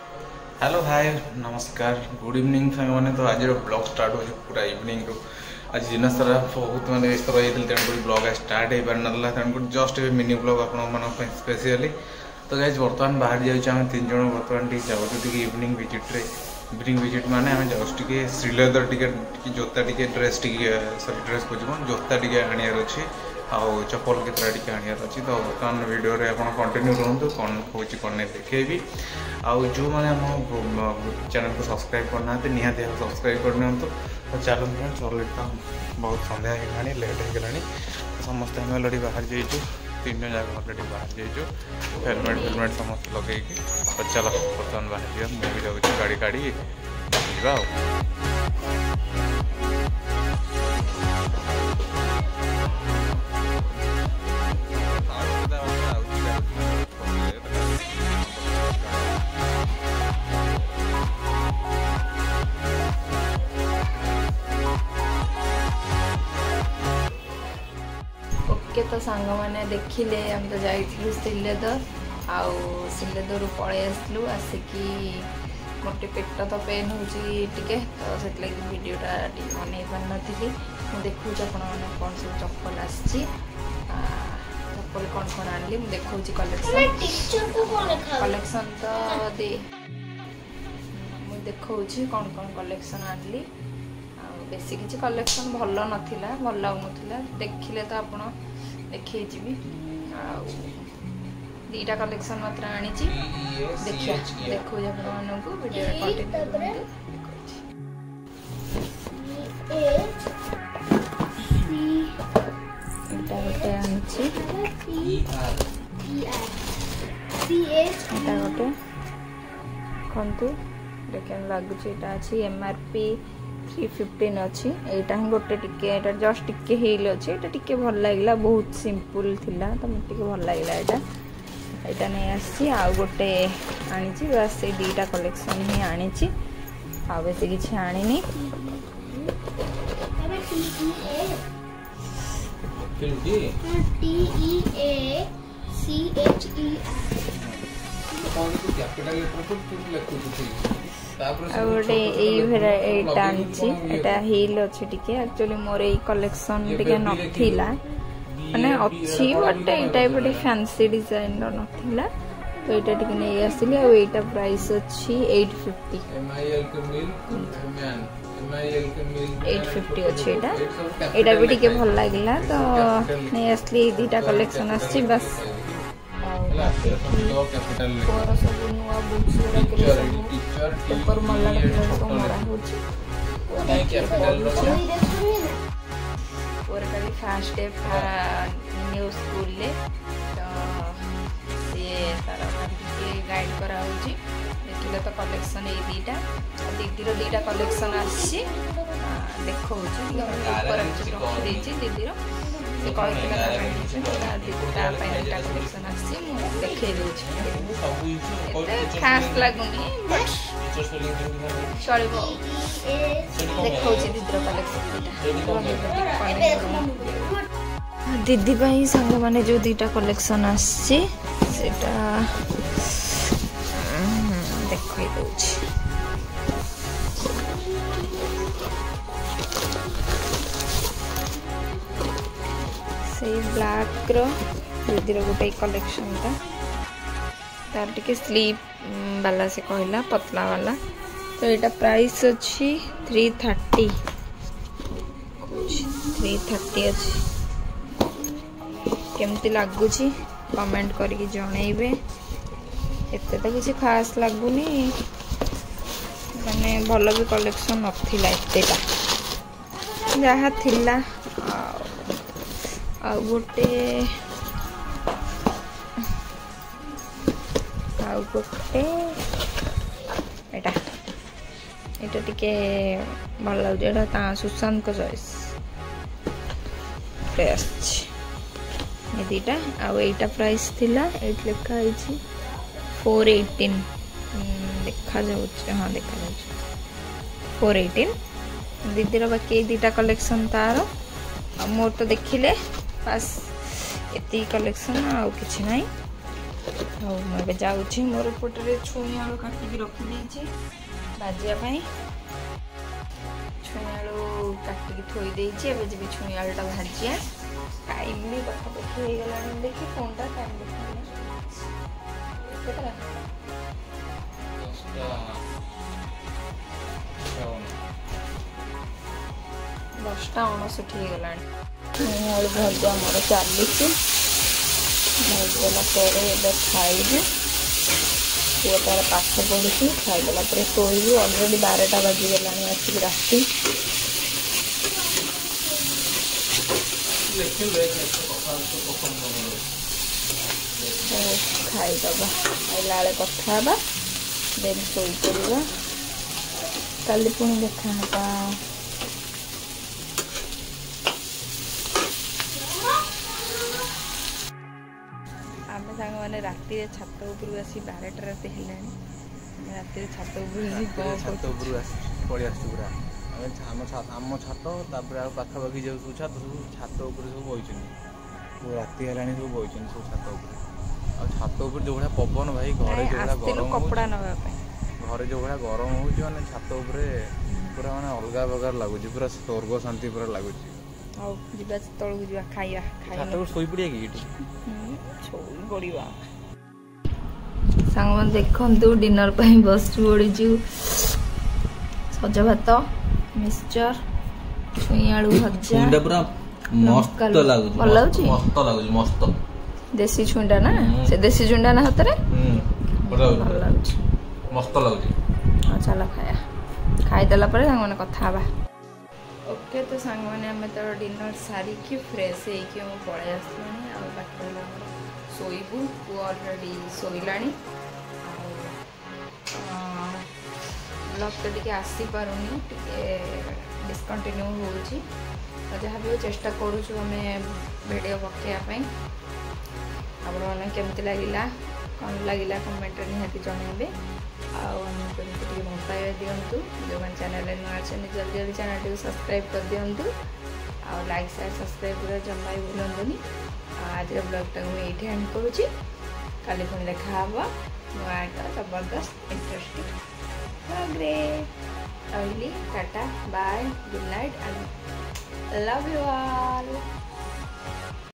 Hello hi नमस्कार good evening सांग मैंने तो आज ब्लॉग स्टार्ट हो पूरा इवनिंग रू आज दिन सारा बहुत मैंने व्यस्त रही तेणुक ब्लॉग स्टार्ट हो पार ना तेणुक जस्ट ए मिनी ब्लॉग आप स्पेशली तो गाइज बर्तमान बाहर जाऊँ आम 3 जन बर्तमान टी जाऊँ इवनिंग विजिट्रे इवनिंग विजिट माने आम जस्ट टी श्रीलेदर टी जोता टी ड्रेस टी सरी ड्रेस को जोता टी आनार अच्छे आउ चप्पल केतटा टी आनार अच्छी तो बर्तमान वीडियो आप कंटिन्यू रुहतु कौन हो कौन नहीं देखेबी आउ जो मैंने आम चैनल को सब्सक्राइब करना निहाती सब्सक्राइब करनी तो चलते चल बहुत सन्ध्या होगा लेट होगा समस्त आम अलरेडी बाहर जाइए 3 जन जाक अलरेडी बाहर जाइए हेलमेट समस्त लगे तो चल बर्तमान बाहर जा मुझे जाऊँ गाड़ी काढ़ी जा तो सांग मैंने देखिले आम तो जाइलु श्रीलेदर आउ श्रीलेदर पलि आसलु आसिकी मोटे पेट तो पेन होची टिके तो से वीडियोटा बन पार नी मुझे देखूँ आपने कौन सब चप्पल आसी चप्पल कौन कौन आनली मुझे देखा कलेक्शन तो दे मुझे देखा कौन कौन कलेक्शन आनली बेसी किसी कलेक्शन भल नाला भल लगुला देखिले तो आप देखे दीटा कलेक्शन मात्र आनी देखिए देखो आपको वीडियो गोटे गोटे खंतु देखे लगुच MRP 315 अच्छी यहाँ गोटे टिके जस्ट टिके हिल अच्छी यहाँ टिके भल लगे बहुत सिंपल थिला तो मुझे भल लगे यहाँ नहीं आसी आउ गोटे आनी बस से दीटा कलेक्शन ही आनी आ बेसी किसी आनी गोटे यहाँ हिल अच्छे टिके एक्चुअली मोर ये कलेक्शन टिके नथिला माने अच्छी बट ये फैंसी डिजाइन नथिला तो यहाँ टिके नहीं आसली आईटा प्राइस अच्छी 850 अच्छी यहाँ भी टिके भल लगे तो नहीं आसली दीटा कलेक्शन आसी बस सब नुआ बुक्स पेपर मल्ला सब मरा Holi fast day new school तो सी तार गाइड करा देखिले तो कलेक्शन ये दीटा दीदीर दीटा कलेक्शन आसी देखा रखी दीदीर से दीटा कलेक्शन आसी देखे खास लगुनि चल देखा दीदीर कलेक्शन दीदी भाई सांग मैंने जो दीटा कलेक्शन आसी देखई दउछि से ब्लैक रो दीदीर गोटे कलेक्शन तार टिके स्लीप वाला से कहला पतला वाला तो यहाँ प्राइस अच्छी 330 अच्छी केमती लगुच कमेंट करके जनइबे एते तो किसी खास लगुनि माने भल भी कलेक्शन नथिला एतेटा जहाँ थिला आ गोटे एटा टिके भल लगे सुशांत को चॉइस ये दीटा आईटा प्राइस थिला एट लिखा है 418 देखा हाँ देखा 418 दीदीर बाकी दीटा कलेक्शन तार मोर तो देखिले बस एति कलेक्शन आउ किछि नाही ଆଉ ମୁଁ ଏବେ ଯାଉଛି ମୋର ଏପଟରେ ଛୁଇଁ ଆଳୁ କାଟିକି ରଖିଦେଇଛି ଭାଜିବା ପାଇଁ। ଛୁଇଁ ଆଳୁ କାଟିକି ଥୋଇ ଦେଇଛି, ଏବେ ଯିବି ଛୁଇଁ ଆଳୁଟା ଭାଜିବା। ଟାଇମ୍ ବି ପାଖାପାଖି ହେଇଗଲାଣି, ଦେଖି ଫୋନ୍ଟା ଟାଇମ୍ ଦେଖିଲାଣି କେତେଟା 10:59 ହେଇଗଲାଣି। ଛୁଇଁ ଆଳୁ ଭଜା ଆମର ଚାଲିଛି, ଭାଜିଦେଲା ପରେ ଏବେ ଖାଇବି। ପୁଅ ତାର ପାଠ ପଢ଼ୁଛି, ଖାଇଦେଲା ପରେ ଶୋଇବି। ଅଲରେଡ଼ି 12ଟା ବାଜିଗଲାଣି ଆସିକି ରାତି। ଖାଇଦେବା, ଖାଇଲା ବେଳେ କଥା ହେବା, ଦେନ୍ ଶୋଇପଡ଼ିବା, କାଲି ପୁଣି ଦେଖା ହେବା। ଆମେ ସାଙ୍ଗମାନେ ରାତିରେ ଛାତ ଉପରକୁ ଆସି 12ଟା ରାତି ହେଲାଣି, ରାତିରେ ଛାତ ଉପରକୁ ଛାତ ଉପରକୁ ପଳେଇ ଆସୁଛୁ ପୁରା। ଆମ ଛାତ ତାପରେ ଆଉ ପାଖାପାଖି ଯେଉଁ ସବୁ ଛାତ ଉପରେ ସବୁ ବଇଛନ୍ତି। ରାତି ହେଲାଣି ସବୁ ବଇଛନ୍ତି ସବୁ ଛାତ ଉପରେ। ଆଉ ଛାତ ଉପରେ ଯେଉଁ ଭଳିଆ ପବନ ଭାଇ, ଘରେ ଯେଉଁ ଭଳିଆ ଗରମ କପଡ଼ା ହେଉଛି, ନେବା ପାଇଁ ଘରେ ଯେଉଁ ଭଳିଆ ଗରମ ହେଉଛି, ମାନେ ଛାତ ଉପରେ ପୁରା ମାନେ ଅଲଗା ପ୍ରକାର ଲାଗୁଛି, ପୁରା ସ୍ୱର୍ଗ ଶାନ୍ତି ପୁରା ଲାଗୁଛି। ହଉ ଯିବା ତଳକୁ ଯିବା, ଖାଇବା। ଛାତ ଉପରେ ଶୋଇପଡ଼ିବା କି ଏଠି? ଶୋଇପଡ଼ିବା। ସାଙ୍ଗମାନେ ଦେଖନ୍ତୁ, ଡିନର ପାଇଁ ବସି ପଡ଼ିଛୁ। ସଜ ଭାତ, ମିକ୍ସଚର, ଛୁଇଁ ଆଳୁ ଭଜା, ପୁରା ମସ୍ତ ଲାଗୁଛି, ଭଲ ଲାଗୁଛି, ମସ୍ତ ଲାଗୁଛି, ମସ୍ତ। ଦେଶୀ ଛୁଇଁଟା ନା, ସେ ଦେଶୀ ଛୁଇଁଟା ନା ହାତରେ ଭଲ ଲାଗୁଛି, ମସ୍ତ ଲାଗୁଛି। ଆଉ ଚାଲ ଖାଇବା। ଖାଇଦେଲା ପରେ ସାଙ୍ଗମାନେ କଥା ହେବା। ଓକେ, ତ ସାଙ୍ଗମାନେ ଆମେ ତ ଡିନର ସାରିକି ଫ୍ରେଶ୍ ହେଇକି ମୁଁ ପଳେଇ ଆସିଲାଣି। ଆଉ ବାକି ରହିଲା ଆମର ଶୋଇବୁ। ପୁଅ ଅଲରେଡ଼ି ଶୋଇଲାଣି। ଆଉ ବ୍ଲଗ୍ ତ ଟିକେ ଆସିପାରୁନି, ଟିକେ ଡିସକଣ୍ଟିନ୍ୟୁ ହେଉଛି। ଆଉ ଯାହା ବି ଚେଷ୍ଟା କରୁଛୁ ଆମେ ଭିଡ଼ିଓ ପକାଇବା ପାଇଁ। ଆପଣମାନେ କେମିତି ଲାଗିଲା, କ'ଣ ଲାଗିଲା କମେଣ୍ଟରେ ନିହାତି ଜଣାଇବେ। ଆଉ ଆମକୁ ଏମିତି ଟିକେ ଭଲ ପାଇବା ଦିଅନ୍ତୁ। ଯେଉଁମାନେ ଚ୍ୟାନେଲରେ ନୂଆ ଅଛନ୍ତି ଜଲ୍ଦି ଜଲ୍ଦି ଚ୍ୟାନେଲଟିକୁ ସବସ୍କ୍ରାଇବ୍ କରିଦିଅନ୍ତୁ। ଆଉ ଲାଇକ୍ ସେୟାର ସବସ୍କ୍ରାଇବ୍ କରିବା ଜମା ବି ଭୁଲନ୍ତୁନି। ଆଉ ଆଜିର ବ୍ଲଗ୍ଟାକୁ ମୁଁ ଏଇଠି ଏଣ୍ଡ କରୁଛି। କାଲି ପୁଣି ଦେଖା ହେବ ନୂଆ ଏକ ଜବରଦସ୍ତ ଇଣ୍ଟରେଷ୍ଟିଂ ବ୍ଲଗ୍ରେ। ରହିଲି, tata, bye, good night, and love you all.